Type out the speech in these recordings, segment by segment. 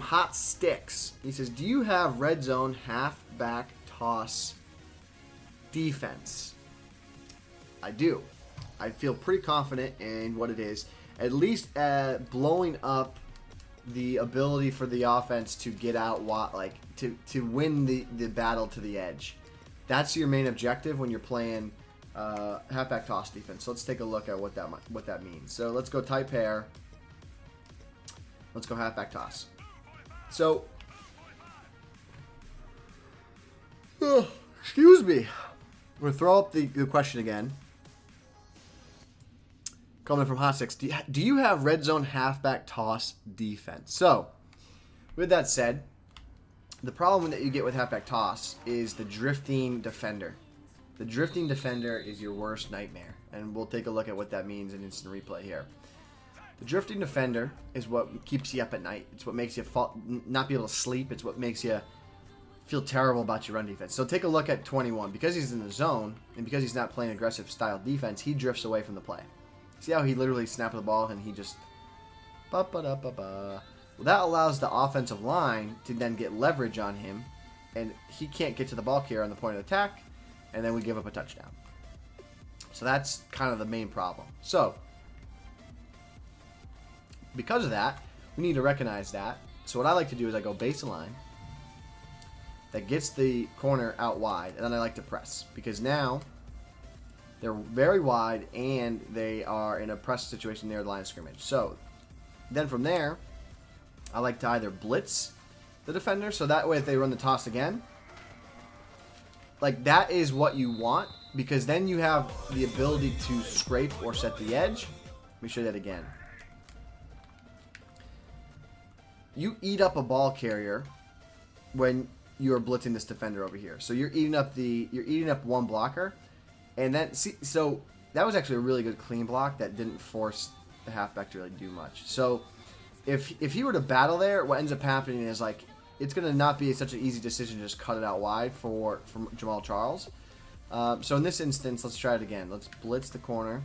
Hot Sticks. He says, do you have red zone halfback toss defense? I do. I feel pretty confident in what it is. At least blowing up the ability for the offense to get out, like to win the battle to the edge. That's your main objective when you're playing halfback toss defense. So let's take a look at what that means. So let's go tight pair. Let's go halfback toss. So, excuse me. I'm going to throw up the question again. Coming from Hot Six, do you have red zone halfback toss defense? So, with that said, the problem that you get with halfback toss is the drifting defender. The drifting defender is your worst nightmare, and we'll take a look at what that means in instant replay here. The drifting defender is what keeps you up at night. It's what makes you not be able to sleep. It's what makes you feel terrible about your run defense. So take a look at 21. Because he's in the zone, and because he's not playing aggressive style defense, he drifts away from the play. See how he literally snapped the ball and he just... Well, that allows the offensive line to then get leverage on him, and he can't get to the ball carrier on the point of attack, and then we give up a touchdown. So that's kind of the main problem. So, because of that, we need to recognize that. So what I like to do is I go baseline that gets the corner out wide, and then I like to press, because now they're very wide and they are in a press situation near the line of scrimmage. So then from there, I like to either blitz the defender, so that way if they run the toss again, like that is what you want, because then you have the ability to scrape or set the edge. Let me show you that again. You eat up a ball carrier when you're blitzing this defender over here. So you're eating up one blocker, and then so that was actually a really good clean block that didn't force the halfback to really do much. So if he were to battle there, what ends up happening is like it's going to not be such an easy decision to just cut it out wide from Jamal Charles. So in this instance, let's try it again. Let's blitz the corner.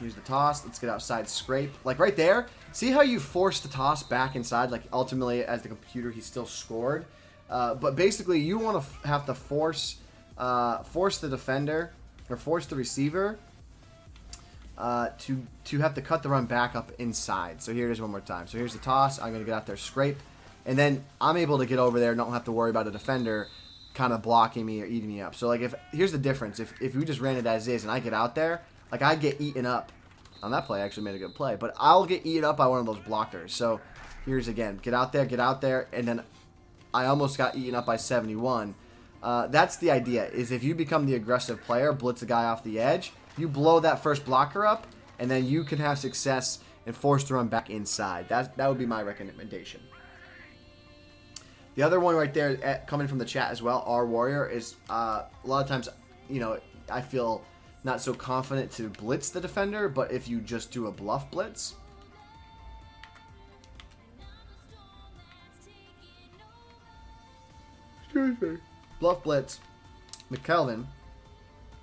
Use the toss. Let's get outside scrape. Like right there, see how you force the toss back inside? Like ultimately, as the computer, he still scored. But basically, you want to have to force the defender or force the receiver to have to cut the run back up inside. So here it is one more time. So here's the toss. I'm going to get out there, scrape. And then I'm able to get over there and don't have to worry about a defender kind of blocking me or eating me up. So like here's the difference. If we just ran it as is and I get out there, like I get eaten up. On that play, I actually made a good play. But I'll get eaten up by one of those blockers. So here's again. Get out there. And then I almost got eaten up by 71. That's the idea, is if you become the aggressive player, blitz a guy off the edge, you blow that first blocker up, and then you can have success and force the run back inside. That would be my recommendation. The other one right there, coming from the chat as well, R Warrior, is a lot of times, I feel not so confident to blitz the defender, but if you just do a bluff blitz, bluff blitz, McKelvin,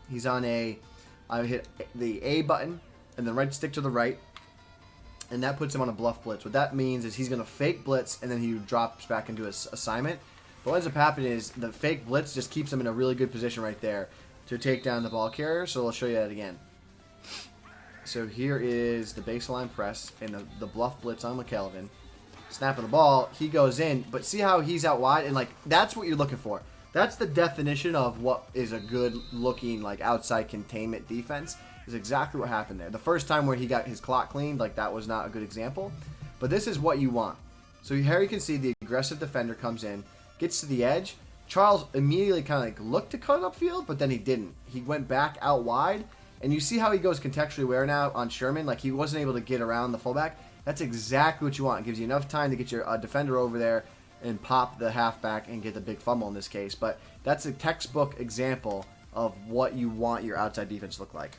he's on I hit the A button and then right stick to the right, and that puts him on a bluff blitz. What that means is he's going to fake blitz and then he drops back into his assignment. But what ends up happening is the fake blitz just keeps him in a really good position right there to take down the ball carrier. So I'll show you that again. So here is the baseline press and the bluff blitz on McKelvin. Snapping the ball, he goes in, but see how he's out wide, and like that's what you're looking for. That's the definition of what is a good looking like outside containment defense. Is exactly what happened there. The first time where he got his clock cleaned, like that was not a good example, but this is what you want. So here you can see the aggressive defender comes in, gets to the edge. Charles immediately kind of like looked to cut upfield, but then he didn't. He went back out wide, and you see how he goes contextually aware now on Sherman. Like he wasn't able to get around the fullback. That's exactly what you want. It gives you enough time to get your defender over there and pop the halfback and get the big fumble in this case. But that's a textbook example of what you want your outside defense to look like.